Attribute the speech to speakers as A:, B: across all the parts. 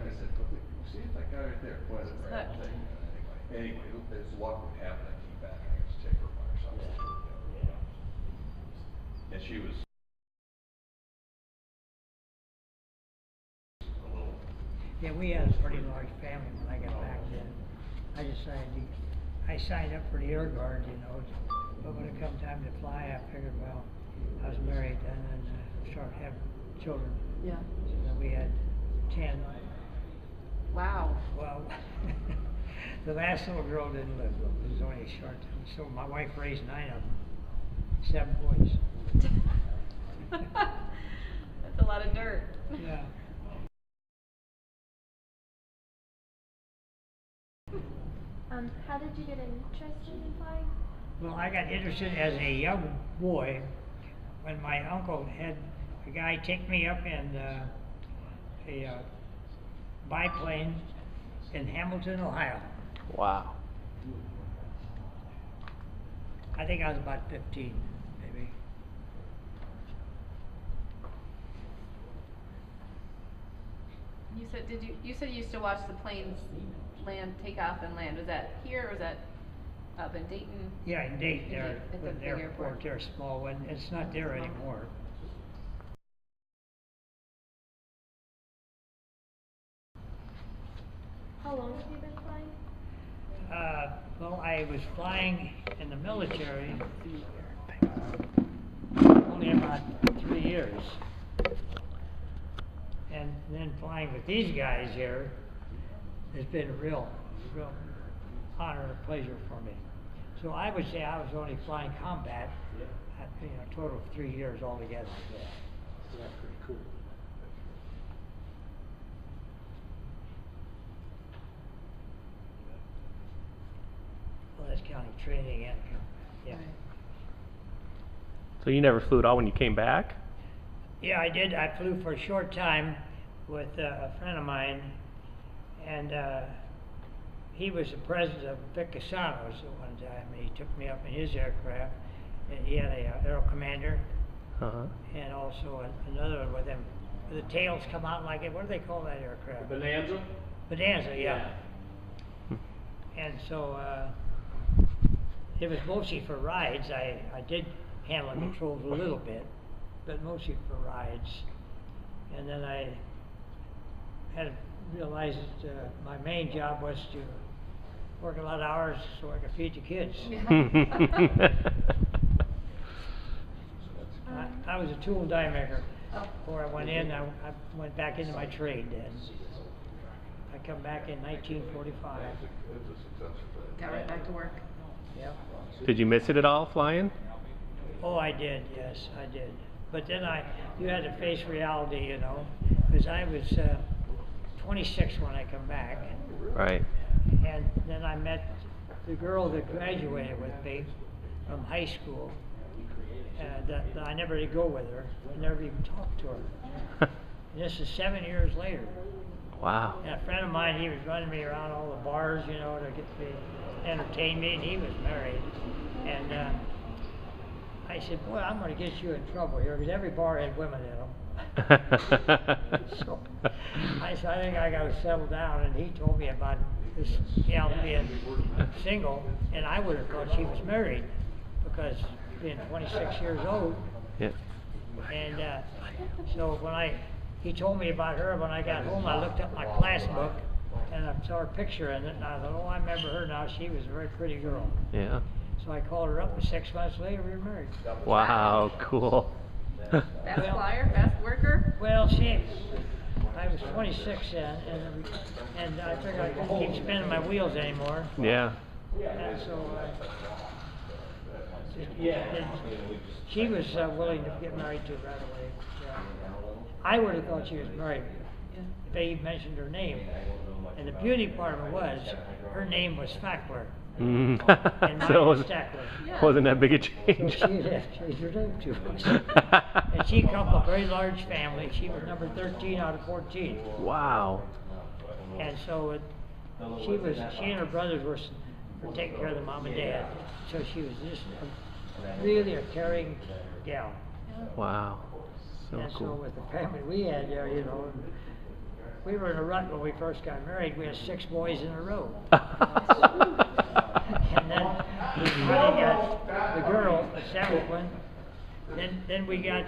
A: I said, see if that guy right there, boy, that's a great thing. Anyway, this luck would happen, I came back and I was take her by or something. And she was a little.
B: Yeah, we had a pretty large family when I got back then. I decided I signed up for the Air Guard, you know, but when it come time to fly, I figured, well, I was married and then started having children.
C: Yeah.
B: So then we had 10.
C: Wow.
B: Well, the last little girl didn't live. It was only a short time. So my wife raised 9 of them, 7 boys.
C: That's a lot of dirt.
B: Yeah.
D: How did you get interested in flying?
B: Well, I got interested as a young boy when my uncle had a guy take me up in a biplane in Hamilton, Ohio.
E: Wow.
B: I think I was about 15, maybe.
C: You said you said you used to watch the planes land, take off and land. Was that here or was that up in Dayton?
B: Yeah, in Dayton there,
C: At the
B: with
C: big
B: airport there, small one. It's not there anymore.
D: How long have you been flying?
B: Well, I was flying in the military only about 3 years. And then flying with these guys here has been a real honor and pleasure for me. So I would say I was only flying combat, a total of 3 years altogether.
A: So that's pretty cool.
B: Well, that's counting training and, yeah.
E: So you never flew at all when you came back?
B: Yeah, I did. I flew for a short time with a friend of mine, and he was the president of Vic Casanos at one time, and he took me up in his aircraft, and he had a Aero Commander, and also another one with him. The tails come out like it. What do they call that aircraft?
A: Bonanza?
B: Bonanza, yeah. And so it was mostly for rides. I did handle the controls a little bit, but mostly for rides. And then I had to realize that my main job was to work a lot of hours so I could feed the kids. I was a tool and die maker. Before I went in, I went back into my trade then. I come back in 1945.
C: Got right back to work.
B: Yep.
E: Did you miss it at all, flying?
B: Oh, I did, yes, I did. But then you had to face reality, you know, because I was 26 when I come back.
E: Right.
B: And then I met the girl that graduated with me from high school. That I never did go with her. I never even talked to her. And this is 7 years later.
E: Wow.
B: And a friend of mine, he was running me around all the bars, you know, to get me, entertain me, and he was married. And I said, boy, I'm going to get you in trouble here, because every bar had women in them. So I said, I think I got to settle down. And he told me about this gal being single, and I would have thought she was married, because being 26 years old.
E: Yeah.
B: And so he told me about her. When I got home, I looked up my class book, and I saw her picture in it, and I thought, oh, I remember her now. She was a very pretty girl.
E: Yeah.
B: So I called her up, and 6 months later, we were married.
E: Wow, cool.
C: Fast flyer, fast worker.
B: Well, I was 26 then, and I figured I couldn't keep spinning my wheels anymore.
E: Yeah.
B: And so she was willing to get married to right away. I would have thought she was married if they even mentioned her name. And the beauty part of it was, her name was Stachler. And mine
E: So
B: was Stachler.
E: wasn't that big a change?
B: So she had changed her name too. And she come from a very large family. She was number 13 out of 14.
E: Wow.
B: And so she and her brothers were taking care of the mom and dad. So she was just really a caring gal.
E: Wow. So
B: And so
E: cool.
B: with the family we had there, you know, we were in a rut when we first got married. We had 6 boys in a row. And then we finally got the girl, the 7th one. Then we got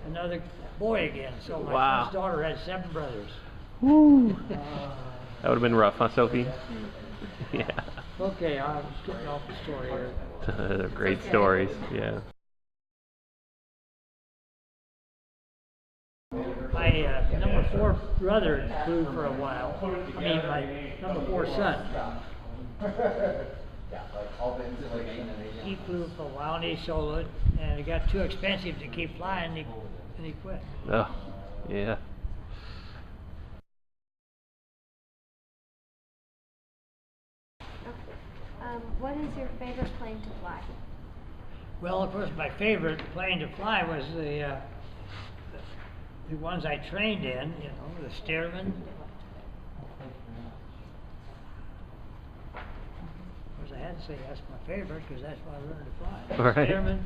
B: another boy again. So my
E: Wow.
B: first daughter had 7 brothers.
E: Woo. That would have been rough, huh, Sophie? Yeah.
B: Okay, I'm getting off the story here.
E: They're great stories, yeah.
B: My number 4 brother flew for a while. I mean, my number 4 son. He flew for a while and he sold it, and it got too expensive to keep flying, and he quit.
E: Oh, yeah.
D: What is your favorite plane to fly?
B: Well, of course, my favorite plane to fly was the ones I trained in, you know, the Stearman. Of course, I had to say that's my favorite because that's what I learned to fly.
E: Right.
B: Stearman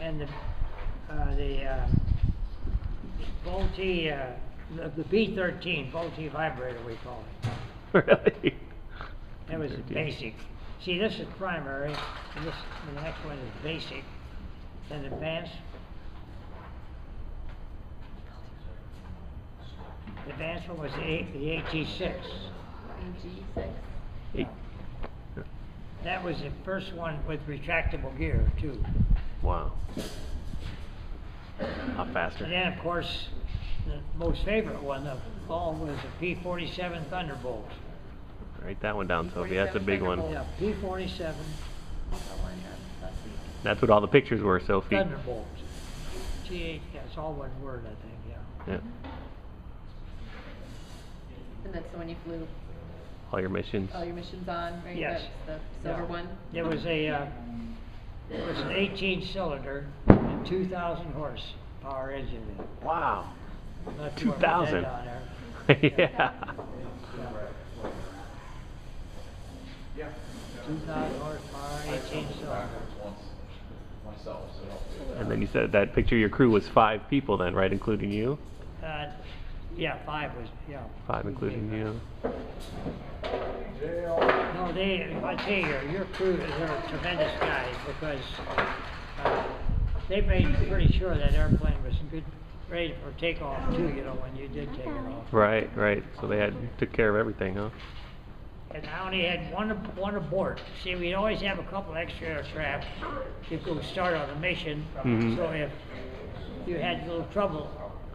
B: and the Vultee, the B-13, Vultee vibrator we call it.
E: Really?
B: That was basic. See, this is primary, and the next one is basic, then advanced. The advanced one was the AT-6.
C: AG6.
E: Hey.
B: That was the first one with retractable gear, too.
E: Wow. A lot faster.
B: And then, of course, the most favorite one of all was the P-47 Thunderbolt.
E: Write that one down, Sophie. That's a big one.
B: Yeah, P-47
E: That's what all the pictures were, Sophie.
B: Thunderbolt. T-H, that's all one word, I think, yeah.
E: Yeah.
C: And that's the one you flew
E: All your missions.
C: all your missions on, right?
B: Yes.
C: That's the silver
B: Yeah.
C: one?
B: It was an 18-cylinder and 2,000 horsepower engine in it.
E: Wow.
B: Not sure what
E: 2,000.
B: that on there.
E: Yeah.
B: 2,000 horsepower, 18-cylinder.
A: Myself, so.
E: And then you said that picture of your crew was 5 people then, right, including you?
B: Yeah, 5 was, yeah.
E: 5 including you.
B: No, I tell you, your crew, they're tremendous guys because they made pretty sure that airplane was good, ready for takeoff too, you know, when you did take it off.
E: Right, right. So they took care of everything, huh?
B: And I only had one aboard. See, we'd always have a couple extra aircraft to go start on a mission.
E: Mhm.
B: So if you had a little trouble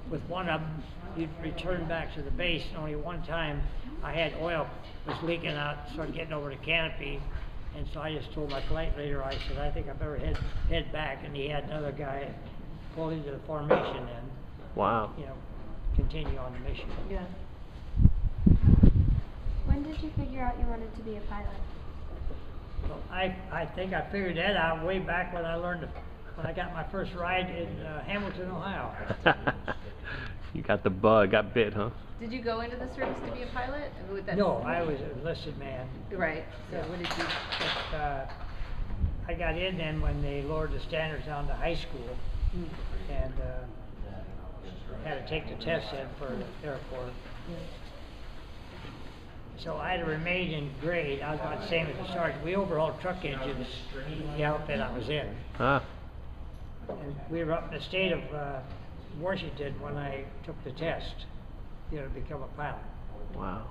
B: with one of them, you'd return back to the base. And only one time I had oil was leaking out, started getting over the canopy. And so I just told my flight leader, I said, I think I better head back. And he had another guy pull into the formation and,
E: Wow.
B: you know, continue on the mission.
C: Yeah.
D: When did you figure out you wanted to be a pilot?
B: So I think I figured that out way back when I got my first ride in Hamilton, Ohio.
E: You got the bug, got bit, huh?
C: Did you go into the service to be a pilot? I mean, would that-
B: No, I was an enlisted man.
C: Right, so
B: Yeah.
C: what did you,
B: But, I got in then when they lowered the standards down to high school and had to take the test in for the Air Corps. So I had remained in grade. I was about the same as the sergeant. We overhauled truck engines in the outfit I was in.
E: Ah,
B: And we were up in the state of Washington when I took the test, you know, to become a pilot.
E: wow.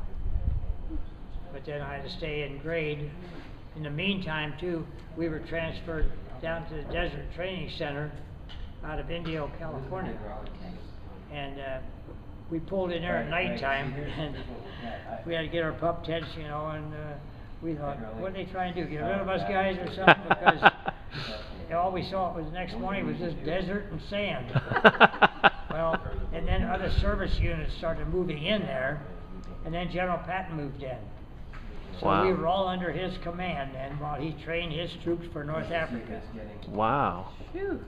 B: But then I had to stay in grade. In the meantime, too, we were transferred down to the Desert Training Center out of Indio, California. And we pulled in there at nighttime, and we had to get our pup tents, you know, and we thought, what are they trying to do, get rid of us guys or something? Because all we saw was the next morning was just desert and sand. Well, and then other service units started moving in there, and then General Patton moved in. So
E: Wow.
B: we were all under his command then while he trained his troops for North Africa.
E: Wow.
C: phew,